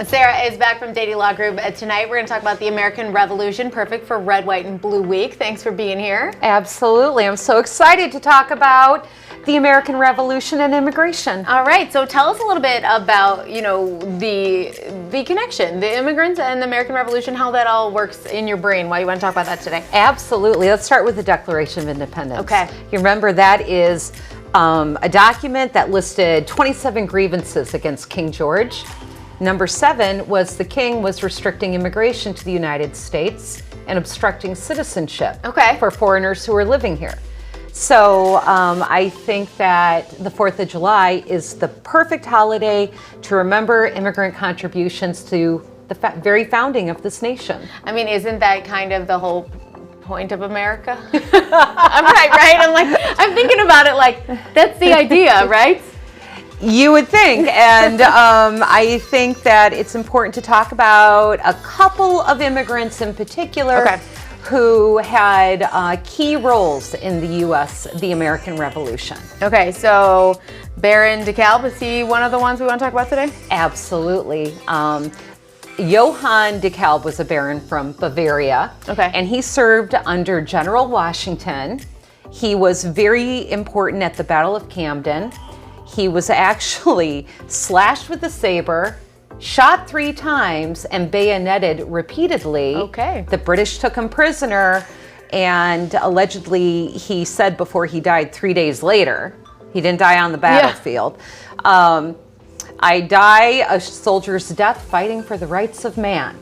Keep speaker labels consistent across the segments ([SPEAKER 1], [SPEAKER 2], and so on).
[SPEAKER 1] Sara is back from Dady Law Group. Tonight we're going to talk about the American Revolution, perfect for Red, White, and Blue Week. Thanks for being here.
[SPEAKER 2] Absolutely. I'm so excited to talk about the American Revolution and immigration.
[SPEAKER 1] All right, so tell us a little bit about, the connection, the immigrants and the American Revolution, how that all works in your brain, why you want to talk about that today.
[SPEAKER 2] Absolutely. Let's start with the Declaration of Independence.
[SPEAKER 1] Okay.
[SPEAKER 2] You remember that is a document that listed 27 grievances against King George. Number 7 was the king was restricting immigration to the United States and obstructing citizenship for foreigners who are living here. So I think that the 4th of July is the perfect holiday to remember immigrant contributions to the very founding of this nation.
[SPEAKER 1] I mean, isn't that kind of the whole point of America? I'm right? I'm thinking about it like, that's the idea, right?
[SPEAKER 2] You would think, and I think that it's important to talk about a couple of immigrants in particular who had key roles in the U.S., the American Revolution.
[SPEAKER 1] Okay, so Baron DeKalb, is he one of the ones we want to talk about today?
[SPEAKER 2] Absolutely. Johann DeKalb was a baron from Bavaria, and he served under General Washington. He was very important at the Battle of Camden. He was actually slashed with a saber, shot 3 times, and bayoneted repeatedly. The British took him prisoner, and allegedly he said before he died 3 days later, he didn't die on the battlefield, I die a soldier's death fighting for the rights of man.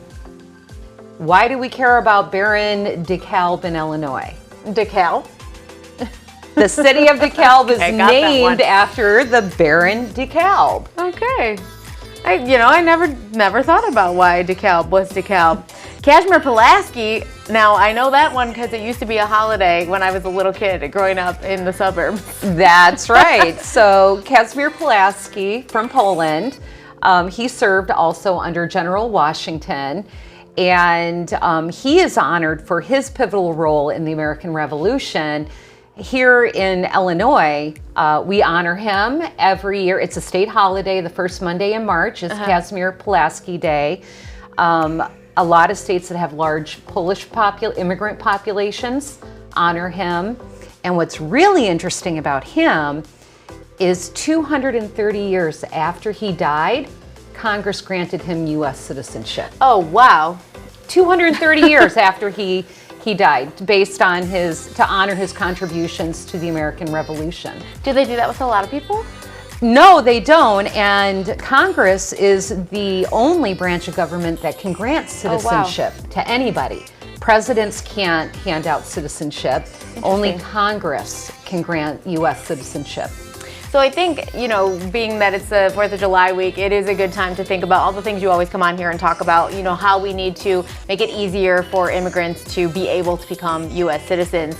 [SPEAKER 2] Why do we care about Baron DeKalb in Illinois?
[SPEAKER 1] DeKalb?
[SPEAKER 2] The city of DeKalb is named after the Baron DeKalb.
[SPEAKER 1] Okay. I never thought about why DeKalb was DeKalb. Kazimierz Pulaski, now I know that one because it used to be a holiday when I was a little kid growing up in the suburbs.
[SPEAKER 2] That's right. So Kazimierz Pulaski from Poland, he served also under General Washington, and he is honored for his pivotal role in the American Revolution. Here in Illinois, we honor him every year. It's a state holiday. The first Monday in March is Kazimierz Pulaski Day. A lot of states that have large Polish immigrant populations honor him. And what's really interesting about him is 230 years after he died, Congress granted him U.S. citizenship.
[SPEAKER 1] Oh, wow.
[SPEAKER 2] 230 years after he died, based on to honor his contributions to the American Revolution.
[SPEAKER 1] Do they do that with a lot of people?
[SPEAKER 2] No, they don't, and Congress is the only branch of government that can grant citizenship to anybody. Presidents can't hand out citizenship. Only Congress can grant U.S. citizenship.
[SPEAKER 1] So I think, being that it's the 4th of July week, it is a good time to think about all the things you always come on here and talk about, how we need to make it easier for immigrants to be able to become U.S. citizens,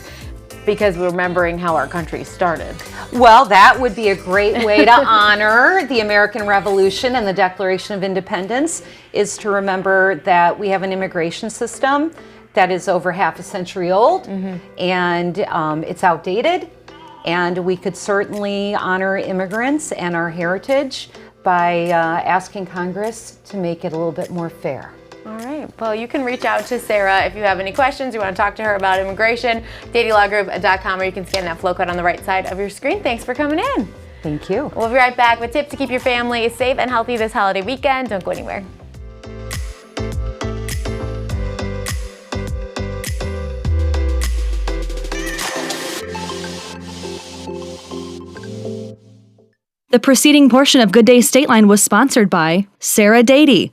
[SPEAKER 1] because we're remembering how our country started.
[SPEAKER 2] Well, that would be a great way to honor the American Revolution and the Declaration of Independence, is to remember that we have an immigration system that is over half a century old, and it's outdated. And we could certainly honor immigrants and our heritage by asking Congress to make it a little bit more fair.
[SPEAKER 1] All right. Well, you can reach out to Sara if you have any questions, you want to talk to her about immigration, DadyLawGroup.com, or you can scan that flow code on the right side of your screen. Thanks for coming in.
[SPEAKER 2] Thank you.
[SPEAKER 1] We'll be right back with tips to keep your family safe and healthy this holiday weekend. Don't go anywhere.
[SPEAKER 3] The preceding portion of Good Day Stateline was sponsored by Sara Dady,